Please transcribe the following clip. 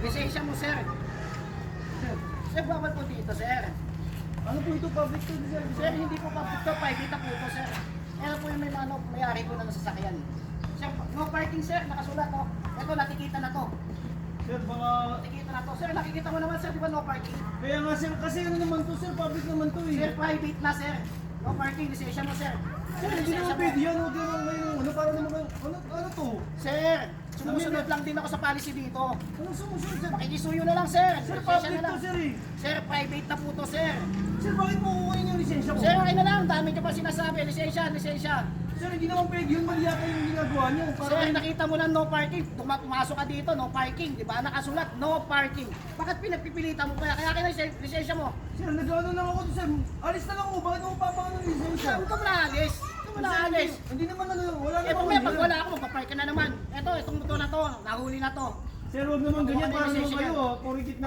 Lisensya mo, sir. Sir, bawal po dito, sir. Ano po ito? Public to, sir? Sir, hindi po public to, private na po ito, sir. Yan po yung may-ari po ng sasakyan. Sir, no parking, sir, nakasulat, oh. Ito, nakikita na to. Sir, baka... Nakikita na to. Sir, nakikita mo naman, sir, di ba no parking? Kaya nga, sir, kasi ano naman to, sir? Public naman to, eh. Sir, private na, sir. No parking, lisensya mo, sir. Sir, hindi naman pwede yan. Huwag naman ngayon. Ano, para naman kayo... Ano to? Sir, sumusunod lang din ako sa policy dito. Anong sumusunod, sir? Makikisuyo na lang, sir. Sir, Lisensya public na lang. to, sir, eh. Sir, private na po to, sir. Sir, bakit mo kukunin yung lisensya ko? Sir, okay na lang. Dami ka pa sinasabi. Lisensya, lisensya. Sir, hindi naman pwede yun. Mali yata yung ginagawa niyo. Sir, nakita mo lang no parking. Pumasok ka dito, no parking. Di ba? Nakasulat, no parking. Bakit pinagpipilitan mo kaya? Kaya kaya lisensya mo. Sir, nag-ano lang ako to, sir. Alis na lang ako. Bakit mo papaano ng lisensya? Sir, huwag ka malaalis. Huwag ka malaalis. Hindi naman ano, wala Eh, naman. pag pag wala ako, magpapark ka na naman. Eto, itong motor na to. Nahuli na to. Sir, huwag naman ganyan. Ano Para naman lisensya kayo. yan? Porikit na